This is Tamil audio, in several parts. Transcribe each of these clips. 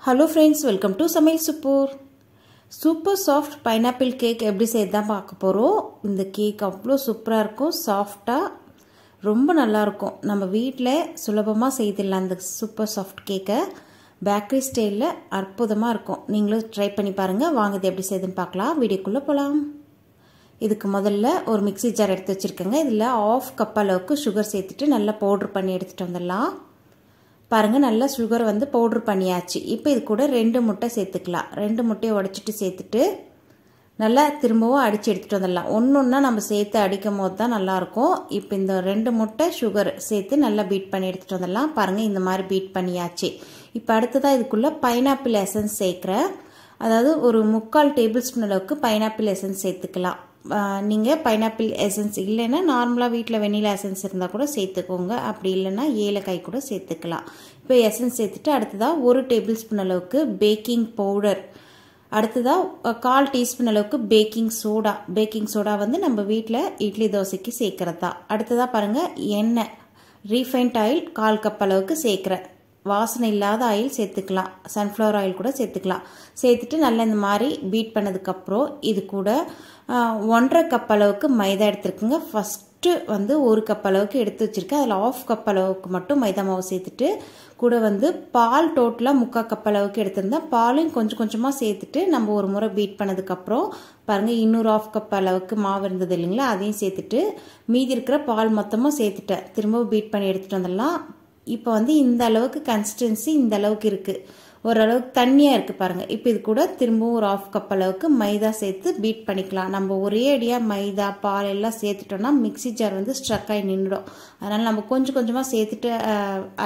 Hello friends, welcome to Samail Super. Super soft pineapple cake எப்படி செய்யதான் பார்க்க போறோம். இந்த கேக் அவ்வளோ சூப்பரா இருக்கும், சாஃப்ட்டா ரொம்ப நல்லா இருக்கும். நம்ம வீட்ல சுலபமா செய்திடலாம் அந்த சூப்பர் சாஃப்ட் கேக்கை. பேக்கரி ஸ்டைல்ல அற்புதமா இருக்கும். நீங்களும் ட்ரை பண்ணி பாருங்க. வாங்க இது எப்படி செய்யுதுன்னு பார்க்கலாம். வீடியோக்குள்ள போலாம். இதுக்கு முதல்ல ஒரு மிக்ஸி ஜார் எடுத்து வச்சிருக்கேங்க. இதுல 1/2 கப் அளவுக்கு சுகர் சேர்த்துட்டு நல்லா பவுடர் பண்ணி எடுத்துட்டு வந்துடலாம். பாருங்க நல்லா சுகர் வந்து பவுடர் பண்ணியாச்சு. இப்போ இது கூட 2 முட்டை சேர்த்துக்கலாம். 2 முட்டையை உடைச்சிட்டு சேர்த்துட்டு நல்லா திரும்பவும் அடிச்சு எடுத்துட்டு வந்துடலாம். ஒன்னொன்னா நம்ம சேர்த்து அடிக்கும் போது தான் நல்லா இருக்கும். இப்போ இந்த 2 முட்டை சுகர் சேர்த்து நல்லா பீட் பண்ணி எடுத்துட்டு வந்துடலாம். பாருங்க இந்த மாதிரி பீட் பண்ணியாச்சு. இப்போ அடுத்ததா இதுக்குள்ள பைனாப்பிள் எசன்ஸ் சேர்க்கிறேன். அதாவது ஒரு 3/4 டேபிள் ஸ்பூன் அளவுக்கு பைனாப்பிள் எசன்ஸ் சேர்த்துக்கலாம். நீங்கள் பைனாப்பிள் எசன்ஸ் இல்லைன்னா நார்மலாக வீட்டில் வெனிலா எசன்ஸ் இருந்தால் கூட சேர்த்துக்கோங்க. அப்படி இல்லைன்னா ஏலக்காய் கூட சேர்த்துக்கலாம். இப்போ எசன்ஸ் சேர்த்துட்டு அடுத்ததாக 1 டேபிள் ஸ்பூன் அளவுக்கு பேக்கிங் பவுடர், அடுத்ததாக 1/4 டீஸ்பூன் அளவுக்கு பேக்கிங் சோடா வந்து நம்ம வீட்டில் இட்லி தோசைக்கு சேர்க்கறது தான். அடுத்ததாக பாருங்கள் எண்ணெய், ரீஃபைண்ட் ஆயில் 1/4 கப் அளவுக்கு சேர்க்குறேன். வாசனை இல்லாத ஆயில் சேர்த்துக்கலாம், சன்ஃப்ளவர் ஆயில் கூட சேர்த்துக்கலாம். சேர்த்துட்டு நல்லா இந்த மாதிரி பீட் பண்ணதுக்கப்புறம் இது கூட 1/2 கப் அளவுக்கு மைதா எடுத்துருக்குங்க. ஃபஸ்ட்டு வந்து 1 கப் அளவுக்கு எடுத்து வச்சுருக்கேன். அதில் 1/2 கப் அளவுக்கு மட்டும் மைதா மாவு சேர்த்துட்டு கூட வந்து பால் டோட்டலாக 3/4 கப் அளவுக்கு எடுத்திருந்தேன். பாலையும் கொஞ்சம் கொஞ்சமாக சேர்த்துட்டு நம்ம ஒரு முறை பீட் பண்ணதுக்கப்புறம் பாருங்கள் இன்னொரு 1/2 கப் அளவுக்கு மாவு இருந்தது இல்லைங்களா, அதையும் சேர்த்துட்டு மீதி இருக்கிற பால் மொத்தமாக சேர்த்துட்டேன். திரும்பவும் பீட் பண்ணி எடுத்துகிட்டு வந்துடலாம். இப்போ வந்து இந்த அளவுக்கு கன்சிஸ்டன்சி இந்த அளவுக்கு இருக்குது, ஓரளவுக்கு தண்ணியாக இருக்குது பாருங்கள். இப்போ இது கூட திரும்பவும் ஒரு 1/2 கப் அளவுக்கு மைதா சேர்த்து பீட் பண்ணிக்கலாம். நம்ம ஒரே அடியாக மைதா பால் எல்லாம் சேர்த்துட்டோம்னா மிக்ஸி ஜார் வந்து ஸ்ட்ரக் ஆகி நின்றுடும். அதனால் நம்ம கொஞ்சம் கொஞ்சமாக சேர்த்துட்டு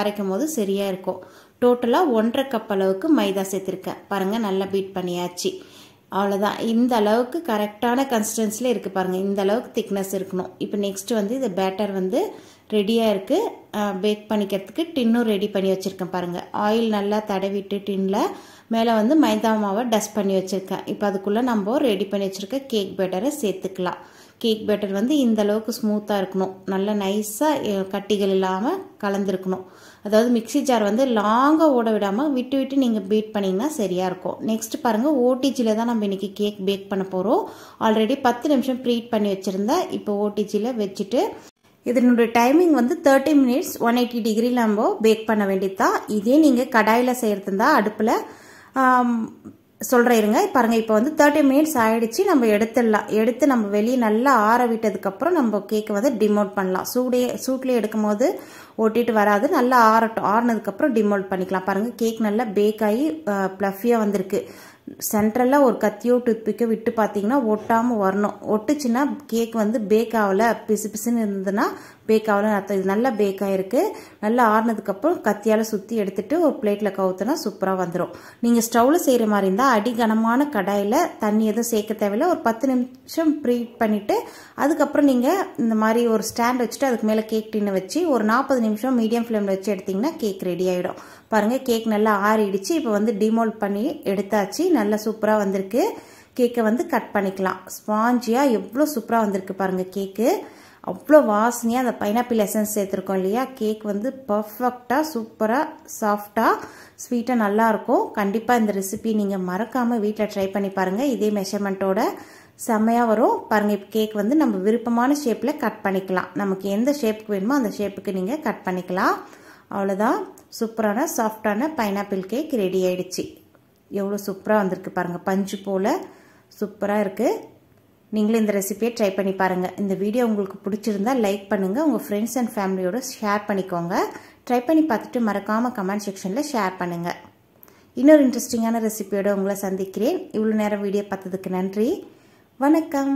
அரைக்கும் போது சரியாக இருக்கும். டோட்டலாக 1/2 கப் அளவுக்கு மைதா சேர்த்துருக்கேன். பாருங்கள் நல்லா பீட் பண்ணியாச்சு. அவ்வளோதான். இந்த அளவுக்கு கரெக்டான கன்சிஸ்டன்சியில் இருக்குது பாருங்கள். இந்த அளவுக்கு திக்னஸ் இருக்கணும். இப்போ நெக்ஸ்ட் வந்து இந்த பேட்டர் வந்து ரெடியாக இருக்குது. பேக் பண்ணிக்கிறதுக்கு டின்னும் ரெடி பண்ணி வச்சுருக்கேன் பாருங்கள். ஆயில் நல்லா தடவிட்டு டின்னில் மேலே வந்து மைதா மாவை டஸ்ட் பண்ணி வச்சுருக்கேன். இப்போ அதுக்குள்ளே நம்ம ரெடி பண்ணி வச்சுருக்க கேக் பேட்டரை சேர்த்துக்கலாம். கேக் பேட்டர் வந்து இந்த அளவுக்கு ஸ்மூத்தாக இருக்கணும், நல்லா நைஸாக கட்டிகள் இல்லாமல் கலந்துருக்கணும். அதாவது மிக்ஸி ஜார் வந்து லாங்காக ஓட விடாமல் விட்டு விட்டு நீங்கள் பீட் பண்ணிங்கன்னா சரியாக இருக்கும். நெக்ஸ்ட் பாருங்கள், ஓடிஜியில் தான் நம்ம இன்றைக்கி கேக் பேக் பண்ண போகிறோம். ஆல்ரெடி 10 நிமிஷம் ப்ரீட் பண்ணி வச்சுருந்தேன். இப்போ ஓடிஜியில் வச்சுட்டு இதனுடைய டைமிங் வந்து 30 மினிட்ஸ் 180 டிகிரியில் நம்ம பேக் பண்ண வேண்டியது தான். இதே நீங்கள் கடாயில் செய்கிறதுந்தா அடுப்பில் சொல்கிறேன் இருங்க. பாருங்கள் இப்போ வந்து 30 மினிட்ஸ் ஆகிடுச்சு. நம்ம எடுத்துடலாம். எடுத்து நம்ம வெளியே நல்லா ஆற விட்டதுக்கப்புறம் நம்ம கேக்கை வந்து டிமோல்ட் பண்ணலாம். சூட்லேயே எடுக்கும் போது ஒட்டிட்டு வராது. நல்லா ஆறட்டும். ஆறினதுக்கப்புறம் டிமோல்ட் பண்ணிக்கலாம். பாருங்கள் கேக் நல்லா பேக் ஆகி ப்ளஃபியாக வந்திருக்கு. சென்ட்ரலில் ஒரு கத்தியோ டூத்பிக்கோ விட்டு பார்த்தீங்கன்னா ஒட்டாமல் வரணும். ஒட்டுச்சுன்னா கேக் வந்து பேக் ஆகலை, பிசு பிசுன்னு இருந்ததுன்னா பேக் ஆகலன்னு அர்த்தம். இது நல்லா பேக் ஆகிருக்கு. நல்லா ஆறினதுக்கப்புறம் கத்தியால் சுற்றி எடுத்துட்டு ஒரு பிளேட்டில் கவுத்துனா சூப்பராக வந்துடும். நீங்கள் ஸ்டவ்வில் செய்கிற மாதிரி இருந்தால் அடிகனமான கடாயில் தண்ணி எதுவும் சேர்க்க தேவையில்லை. ஒரு 10 நிமிஷம் ப்ரீட் பண்ணிவிட்டு அதுக்கப்புறம் நீங்கள் இந்த மாதிரி ஒரு ஸ்டாண்ட் வச்சுட்டு அதுக்கு மேலே கேக் டின்னு வச்சு ஒரு 40 நிமிஷம் மீடியம் ஃப்ளேமில் வச்சு எடுத்திங்கன்னா கேக் ரெடி ஆகிடும். பாருங்கள் கேக் நல்லா ஆறிடுச்சு. இப்போ வந்து டிமோல்ட் பண்ணி எடுத்தாச்சு. நல்லா சூப்பராக வந்திருக்கு. கேக்கை வந்து கட் பண்ணிக்கலாம். ஸ்பாஞ்சியாக எவ்வளோ சூப்பராக வந்திருக்கு பாருங்கள் கேக்கு. அவ்வளோ வாசனையாக அந்த பைனாப்பிள் எசன்ஸ் சேர்த்துருக்கோம் இல்லையா, கேக் வந்து பர்ஃபெக்டாக சூப்பராக சாஃப்டாக ஸ்வீட்டாக நல்லாயிருக்கும். கண்டிப்பாக இந்த ரெசிபி நீங்கள் மறக்காமல் வீட்டில் ட்ரை பண்ணி பாருங்கள். இதே மெஷர்மெண்ட்டோட செம்மையாக வரும் பாருங்கள். இப்போ கேக் வந்து நம்ம விருப்பமான ஷேப்பில் கட் பண்ணிக்கலாம். நமக்கு எந்த ஷேப்புக்கு வேணுமோ அந்த ஷேப்புக்கு நீங்கள் கட் பண்ணிக்கலாம். அவ்வளோதான். சூப்பரான சாஃப்டான பைனாப்பிள் கேக் ரெடி ஆயிடுச்சு. எவ்வளோ சூப்பராக வந்திருக்கு பாருங்கள். பஞ்சு போல் சூப்பராக இருக்குது. நீங்களும் இந்த ரெசிபியை ட்ரை பண்ணி பாருங்கள். இந்த வீடியோ உங்களுக்கு பிடிச்சிருந்தா லைக் பண்ணுங்கள். உங்கள் ஃப்ரெண்ட்ஸ் அண்ட் ஃபேமிலியோட ஷேர் பண்ணிக்கோங்க. ட்ரை பண்ணி பார்த்துட்டு மறக்காமல் கமெண்ட் செக்ஷனில் ஷேர் பண்ணுங்கள். இன்னொரு இன்ட்ரெஸ்டிங்கான ரெசிபியோட உங்களை சந்திக்கிறேன். இவ்வளோ நேரம் வீடியோ பார்த்ததுக்கு நன்றி. வணக்கம்.